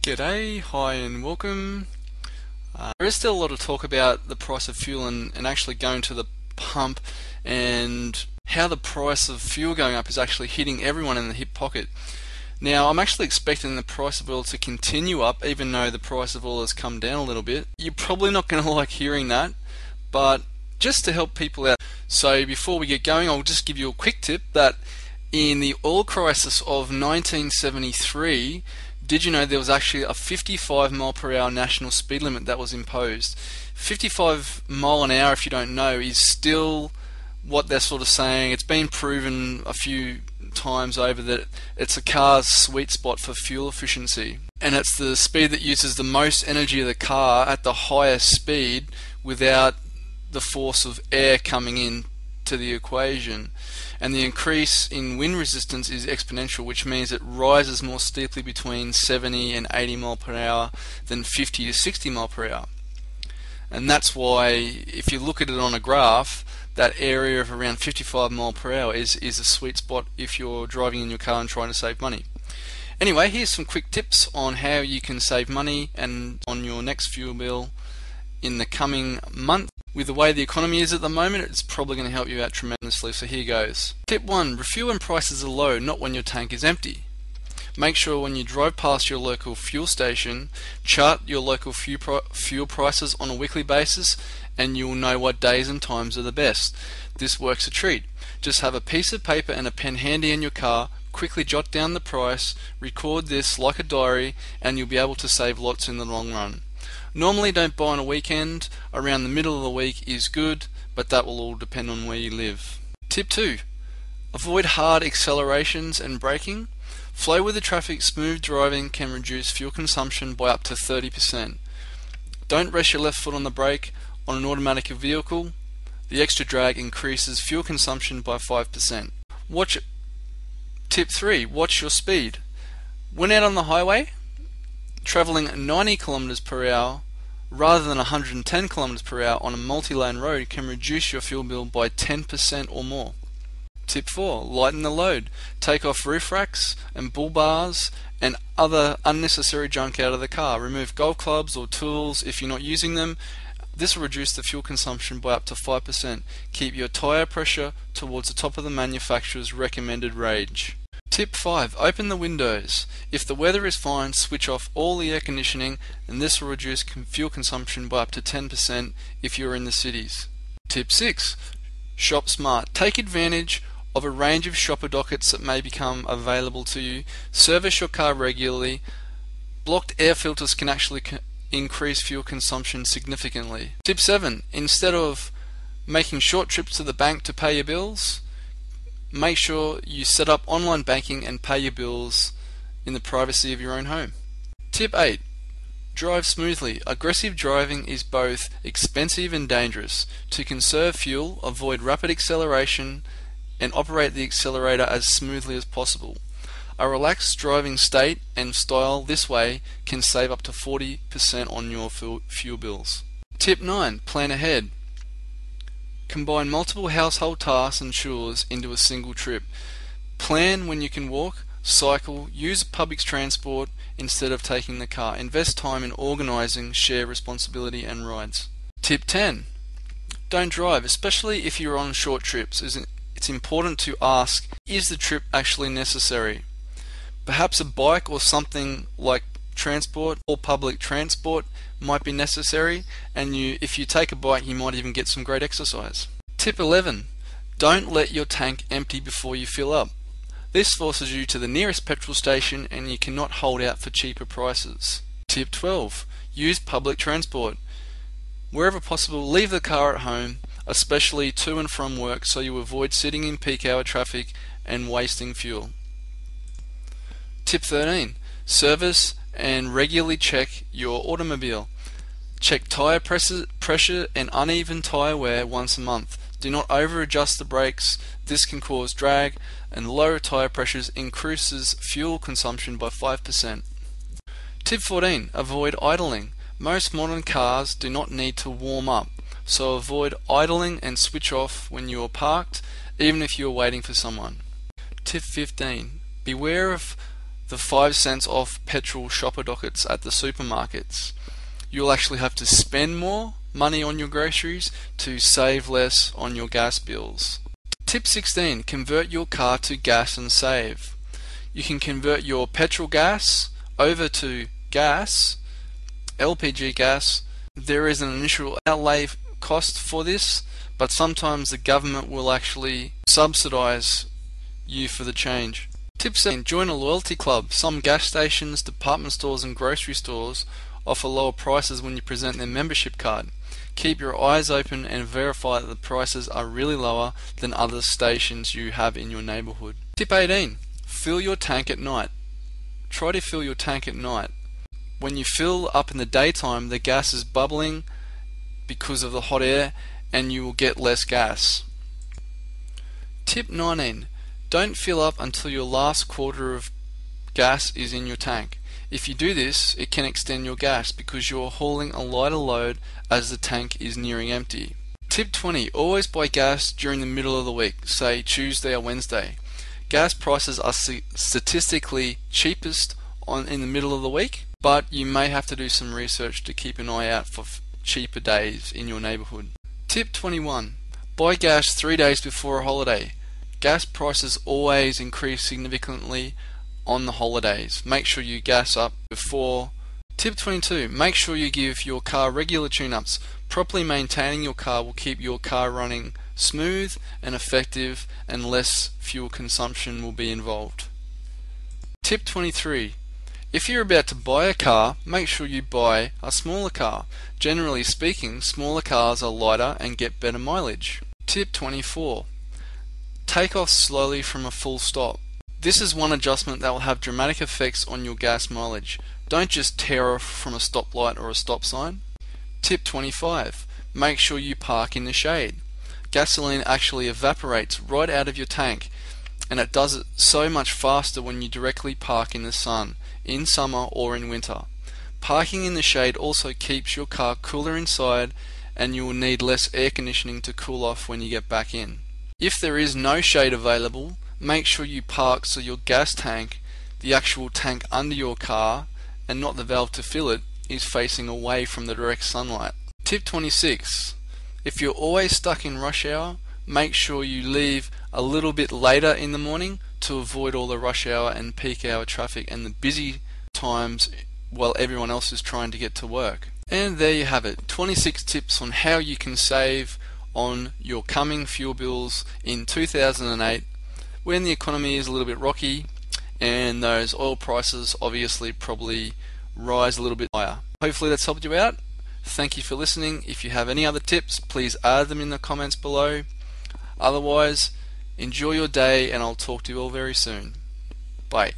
G'day, hi and welcome. There is still a lot of talk about the price of fuel and actually going to the pump and how the price of fuel going up is actually hitting everyone in the hip pocket. Now, I'm actually expecting the price of oil to continue up even though the price of oil has come down a little bit. You're probably not going to like hearing that, but just to help people out. So before we get going, I'll just give you a quick tip that in the oil crisis of 1973, did you know there was actually a 55 mile per hour national speed limit that was imposed? 55 mile an hour, if you don't know, is still what they're sort of saying. It's been proven a few times over that it's a car's sweet spot for fuel efficiency, and it's the speed that uses the most energy of the car at the highest speed without the force of air coming in to the equation. And the increase in wind resistance is exponential, which means it rises more steeply between 70 and 80 mile per hour than 50 to 60 mile per hour. And that's why if you look at it on a graph, that area of around 55 mile per hour is a sweet spot if you're driving in your car and trying to save money. Anyway, here's some quick tips on how you can save money and on your next fuel bill in the coming month. With the way the economy is at the moment, it's probably going to help you out tremendously, so here goes. Tip 1. Refuel when prices are low, not when your tank is empty. Make sure when you drive past your local fuel station, chart your local fuel prices on a weekly basis and you'll know what days and times are the best. This works a treat. Just have a piece of paper and a pen handy in your car, quickly jot down the price, record this like a diary, and you'll be able to save lots in the long run. Normally don't buy on a weekend, around the middle of the week is good, but that will all depend on where you live. Tip 2. Avoid hard accelerations and braking. Flow with the traffic, smooth driving can reduce fuel consumption by up to 30%. Don't rest your left foot on the brake on an automatic vehicle. The extra drag increases fuel consumption by 5%. Tip 3. Watch your speed. When out on the highway, traveling 90 kilometers per hour rather than 110 kilometers per hour on a multi-lane road can reduce your fuel bill by 10% or more. Tip 4. Lighten the load. Take off roof racks and bull bars and other unnecessary junk out of the car. Remove golf clubs or tools if you're not using them. This will reduce the fuel consumption by up to 5%. Keep your tyre pressure towards the top of the manufacturer's recommended range. Tip 5. Open the windows. If the weather is fine, switch off all the air conditioning, and this will reduce fuel consumption by up to 10% if you're in the cities. Tip 6. Shop smart. Take advantage of a range of shopper dockets that may become available to you. Service your car regularly. Blocked air filters can actually increase fuel consumption significantly. Tip 7. Instead of making short trips to the bank to pay your bills, make sure you set up online banking and pay your bills in the privacy of your own home. Tip 8. Drive smoothly. Aggressive driving is both expensive and dangerous. To conserve fuel, avoid rapid acceleration and operate the accelerator as smoothly as possible. A relaxed driving state and style this way can save up to 40% on your fuel bills. Tip 9. Plan ahead. Combine multiple household tasks and chores into a single trip. Plan when you can walk, cycle, use public transport instead of taking the car. Invest time in organizing, share responsibility and rides. Tip 10. Don't drive, especially if you're on short trips. It's important to ask, is the trip actually necessary? Perhaps a bike or something like transport or public transport might be necessary, and if you take a bike you might even get some great exercise. Tip 11. Don't let your tank empty before you fill up. This forces you to the nearest petrol station and you cannot hold out for cheaper prices. Tip 12. Use public transport. Wherever possible, leave the car at home, especially to and from work, so you avoid sitting in peak hour traffic and wasting fuel. Tip 13. Service and regularly check your automobile. Check tire pressure and uneven tire wear once a month. Do not over adjust the brakes. This can cause drag, and low tire pressures increases fuel consumption by 5%. Tip 14. Avoid idling. Most modern cars do not need to warm up, so avoid idling and switch off when you are parked, even if you are waiting for someone. Tip 15. Beware of the 5 cents off petrol shopper dockets at the supermarkets. You'll actually have to spend more money on your groceries to save less on your gas bills. Tip 16. Convert your car to gas and save. You can convert your petrol gas over to gas, LPG gas. There is an initial outlay cost for this, but sometimes the government will actually subsidize you for the change. Tip 7. Join a loyalty club. Some gas stations, department stores and grocery stores offer lower prices when you present their membership card. Keep your eyes open and verify that the prices are really lower than other stations you have in your neighborhood. Tip 18. Fill your tank at night. Try to fill your tank at night. When you fill up in the daytime, the gas is bubbling because of the hot air and you will get less gas. Tip 19. Don't fill up until your last quarter of gas is in your tank. If you do this, it can extend your gas because you're hauling a lighter load as the tank is nearing empty. Tip 20. Always buy gas during the middle of the week, say Tuesday or Wednesday. Gas prices are statistically cheapest in the middle of the week, but you may have to do some research to keep an eye out for cheaper days in your neighborhood. Tip 21. Buy gas 3 days before a holiday. Gas prices always increase significantly on the holidays. Make sure you gas up before. Tip 22. Make sure you give your car regular tune-ups. Properly maintaining your car will keep your car running smooth and effective, and less fuel consumption will be involved. Tip 23. If you're about to buy a car, make sure you buy a smaller car. Generally speaking, smaller cars are lighter and get better mileage. Tip 24. Take off slowly from a full stop. This is one adjustment that will have dramatic effects on your gas mileage. Don't just tear off from a stoplight or a stop sign. Tip 25. Make sure you park in the shade. Gasoline actually evaporates right out of your tank, and it does it so much faster when you directly park in the sun, in summer or in winter. Parking in the shade also keeps your car cooler inside, and you will need less air conditioning to cool off when you get back in. If there is no shade available, make sure you park so your gas tank, the actual tank under your car, and not the valve to fill it, is facing away from the direct sunlight. Tip 26. If you're always stuck in rush hour, make sure you leave a little bit later in the morning to avoid all the rush hour and peak hour traffic and the busy times while everyone else is trying to get to work. And there you have it, 26 tips on how you can save on your coming fuel bills in 2008 when the economy is a little bit rocky and those oil prices obviously probably rise a little bit higher. Hopefully that's helped you out. Thank you for listening. If you have any other tips, please add them in the comments below. Otherwise, enjoy your day and I'll talk to you all very soon. Bye.